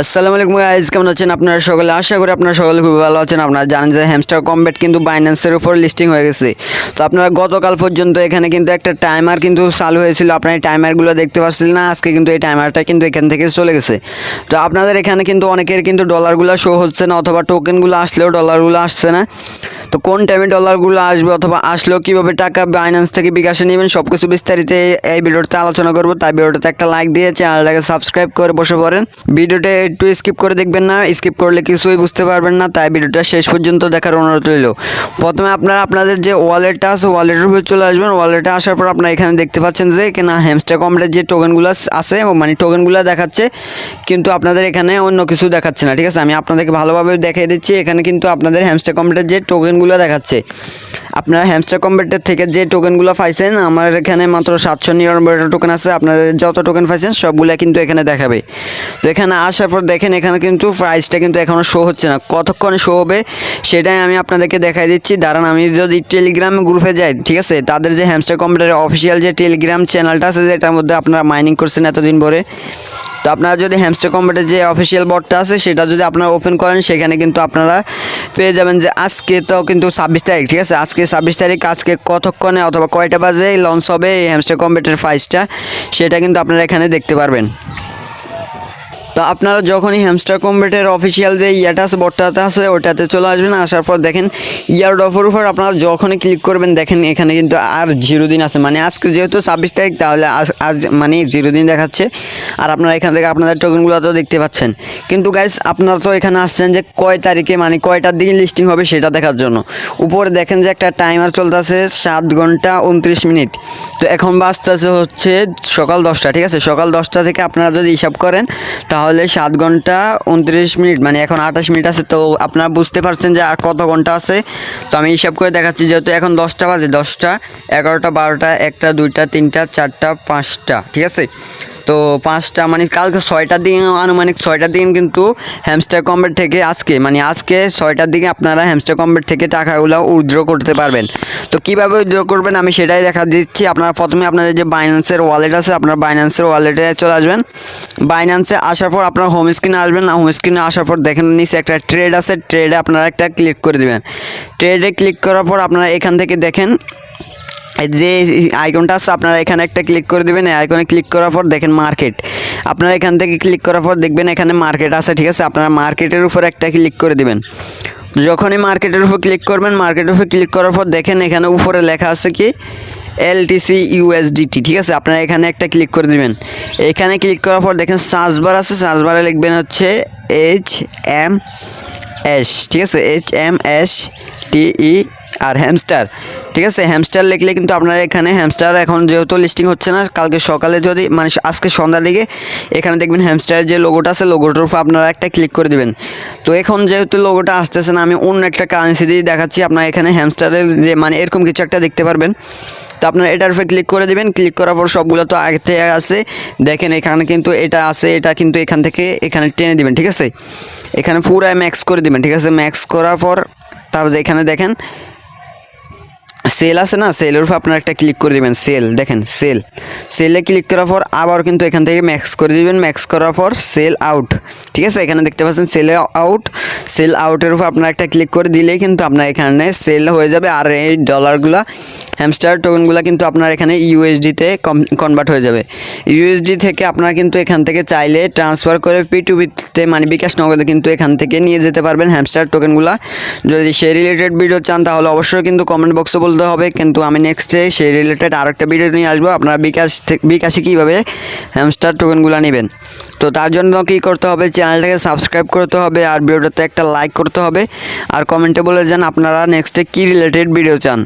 আসসালামু আলাইকুম গাইস, কেমন আছেন আপনারা সকলে? আশা করি আপনারা সকলে খুব ভালো আছেন। আপনারা জানেন যে হ্যামস্টার কমব্যাট কিন্তু বাইন্যান্সের উপর লিস্টিং হয়ে গেছে। তো আপনারা গতকাল পর্যন্ত এখানে কিন্তু একটা টাইমার কিন্তু চালু হয়েছিল, আপনারা এই টাইমারগুলো দেখতে পাচ্ছিলেন না। আজকে কিন্তু এই টাইমারটা কিন্তু এখান থেকে চলে গেছে। তো আপনাদের এখানে কিন্তু অনেকের কিন্তু ডলারগুলো শো হচ্ছে না, অথবা টোকেনগুলো আসলেও ডলারগুলো আসছে না। তো কোন টাইমে ডলারগুলো আসবে অথবা আসলেও কীভাবে টাকা বাইন্যান্স থেকে বিকাশে নেবেন সব কিছু বিস্তারিত এই ভিডিওতে আলোচনা করবো। তাই ভিডিওটাতে একটা লাইক দিয়ে চ্যানেলটাকে সাবস্ক্রাইব করে বসে পড়েন। ভিডিওটা একটু স্কিপ করে দেখবেন না, স্কিপ করলে কিছুই বুঝতে পারবেন না। তাই ভিডিওটা শেষ পর্যন্ত দেখার অনুরোধ রইল। প্রথমে আপনারা আপনাদের যে ওয়ালেটটা আছে ওয়ালেটের উপরে চলে আসবেন। ওয়ালেটে আসার পর আপনারা এখানে দেখতে পাচ্ছেন যে কিনা হ্যামস্টার কমব্যাটের যে টোকেনগুলো আছে মানে টোকেনগুলো দেখাচ্ছে, কিন্তু আপনাদের এখানে অন্য কিছু দেখাচ্ছে না। ঠিক আছে, আমি আপনাদেরকে ভালোভাবে দেখিয়ে দিচ্ছি। এখানে কিন্তু আপনাদের হ্যামস্টার কমব্যাটের যে টোকেনগুলো দেখাচ্ছে, আপনারা হ্যামস্টার কমব্যাটের থেকে যে টোকেনগুলো পাইছেন, আমার এখানে মাত্র 799টা টোকেন আছে। আপনাদের যত টোকেন পাইছেন সবগুলো কিন্তু এখানে দেখাবে। তো এখানে আসার পর দেখেন এখানে কিন্তু প্রাইসটা কিন্তু এখনও শো হচ্ছে না। কতক্ষণে শো হবে সেটাই আমি আপনাদেরকে দেখাই দিচ্ছি। দাঁড়ান, আমি যদি টেলিগ্রাম গ্রুপে যাই, ঠিক আছে, তাদের যে হ্যামস্টার কমব্যাটের অফিসিয়াল যে টেলিগ্রাম চ্যানেলটা আছে, যেটার মধ্যে আপনারা মাইনিং করছেন এতদিন পরে, তো আপনারা যদি হ্যামস্টার কমব্যাটের যে অফিসিয়াল বটটা আছে সেটা যদি আপনারা ওপেন করেন, সেখানে কিন্তু আপনারা পেয়ে যাবেন যে আজকে তো কিন্তু 26 তারিখ, ঠিক আছে, আজকে 26 তারিখ, আজকে কতক্ষণে অথবা কয়টা বাজে লঞ্চ হবে এই হ্যামস্টার কমব্যাটের প্রাইসটা, সেটা কিন্তু আপনারা এখানে দেখতে পারবেন। তো আপনারা যখনই হ্যামস্টার কমব্যাটের অফিসিয়াল যে ইয়াটা আছে বটটাতে আছে ওটাতে চলে আসবেন। আসার পর দেখেন ইয়ার অফার উপর আপনারা যখনই ক্লিক করবেন দেখেন এখানে কিন্তু আর 0 দিন আছে, মানে আজকে যেহেতু 26 তারিখ তাহলে আজ মানে 0 দিন দেখাচ্ছে। আর আপনারা এখান থেকে আপনাদের টোকেনগুলো তো দেখতে পাচ্ছেন। কিন্তু গাইস আপনারা তো এখানে আসছেন যে কয় তারিখে মানে কয়টার দিকে লিস্টিং হবে সেটা দেখার জন্য। উপরে দেখেন যে একটা টাইমার চলতেছে 7 ঘন্টা 29 মিনিট। তো এখন বাজতেছে হচ্ছে সকাল 10টা, ঠিক আছে, সকাল 10টা থেকে আপনারা যদি হিসাব করেন তাহলে 7 ঘন্টা 29 মিনিট, মানে এখন 28 মিনিট আছে। তো আপনারা বুঝতে পারছেন যে আর কত ঘন্টা আছে। তো আমি হিসাব করে দেখাচ্ছি, যেহেতু এখন 10টা বাজে, 10টা 11টা 12টা 1টা 2টা 3টা 4টা 5টা, ঠিক আছে। তো 5টা মানে কালকে 6টার দিকে, আনুমানিক 6টার দিকে কিন্তু হ্যামস্টার কমব্যাট থেকে আজকে 6টার দিকে আপনারা হ্যামস্টার কমব্যাট থেকে টাকাগুলো উইথড্র করতে পারবেন। তো কীভাবে উইথড্র করবেন আমি সেটাই দেখা দিচ্ছি। আপনারা প্রথমে আপনাদের যে বাইন্যান্সের ওয়ালেট আছে, আপনার বাইন্যান্সের ওয়ালেটে চলে আসবেন। বাইন্যান্সে আসার পর আপনার হোম স্ক্রিনে আসবেন। হোম স্ক্রিনে আসার পর দেখেন নিচে একটা ট্রেড আছে, ট্রেডে আপনারা একটা ক্লিক করে দেবেন। ট্রেডে ক্লিক করার পর আপনারা এখান থেকে দেখেন যে আইকনটা আছে, আপনারা এখানে একটা ক্লিক করে দেবেন। এই আইকনে ক্লিক করার পর দেখেন মার্কেট, আপনারা এখান থেকে ক্লিক করার পর দেখবেন এখানে মার্কেট আছে, ঠিক আছে, আপনারা মার্কেটের উপর একটা ক্লিক করে দেবেন। যখনই মার্কেটের উপর ক্লিক করবেন, মার্কেটের উপর ক্লিক করার পর দেখেন এখানে উপরে লেখা আছে কি LTC USDT, ঠিক আছে, আপনারা এখানে একটা ক্লিক করে দেবেন। এখানে ক্লিক করার পর দেখেন সার্চ বার আছে, সার্চ বারে লিখবেন হচ্ছে HMS, ঠিক আছে, HMSTE আর হ্যামস্টার, ঠিক আছে, হ্যামস্টার লিখলে কিন্তু আপনারা এখানে হ্যামস্টার এখন যেহেতু লিস্টিং হচ্ছে না, কালকে সকালে যদি মানে আজকে সন্ধ্যার দিকে এখানে দেখবেন হ্যামস্টারের যে লোগোটা আছে লোগোটার উপর আপনারা একটা ক্লিক করে দেবেন। তো এখন যেহেতু লোগোটা আসতেছে না, আমি অন্য একটা কারেন্সি দিয়ে দেখাচ্ছি। আপনারা এখানে হ্যামস্টারের যে মানে এরকম কিছু একটা দেখতে পারবেন। তো আপনারা এটার উপরে ক্লিক করে দেবেন। ক্লিক করার পর সবগুলো তো আগে থেকে আছে, দেখেন এখানে কিন্তু এটা আছে, এটা কিন্তু এখান থেকে এখানে টেনে দিবেন, ঠিক আছে, এখানে পুরো ম্যাক্স করে দিবেন, ঠিক আছে। ম্যাক্স করার পর তারপর এখানে দেখেন সেল আছে না, সেলের উপর আপনারা একটা ক্লিক করে দেবেন। সেল দেখেন, সেলে ক্লিক করার পর আবার কিন্তু এখান থেকে ম্যাক্স করে দিবেন। ম্যাক্স করার পর সেল আউট, ঠিক আছে, এখানে দেখতে পাচ্ছেন সেল আউটের উপর আপনারা একটা ক্লিক করে দিলেই কিন্তু আপনার এখানে সেল হয়ে যাবে। আর এই ডলারগুলো হ্যামস্টার টোকেনগুলো কিন্তু আপনার এখানে ইউএসডিতে কনভার্ট হয়ে যাবে। ইউএসডি থেকে আপনারা কিন্তু এখান থেকে চাইলে ট্রান্সফার করে P2P-তে মানে বিকাশ নগদে কিন্তু এখান থেকে নিয়ে যেতে পারবেন হ্যামস্টার টোকেনগুলো। যদি সেই রিলেটেড ভিডিও চান তাহলে অবশ্যই কিন্তু কমেন্ট বক্সে বলতে হবে, কিন্তু আমি নেক্সটে সেই রিলেটেড আরেকটা ভিডিও নিয়ে আসবো। আপনারা বিকাশে কীভাবে হ্যামস্টার টোকেনগুলো নেবেন। তো তার জন্য কী করতে হবে, চ্যানেলটাকে সাবস্ক্রাইব করতে হবে আর ভিডিওটাতে একটা লাইক করতে হবে। আর কমেন্টে বলে যান আপনারা নেক্সটে কী রিলেটেড ভিডিও চান।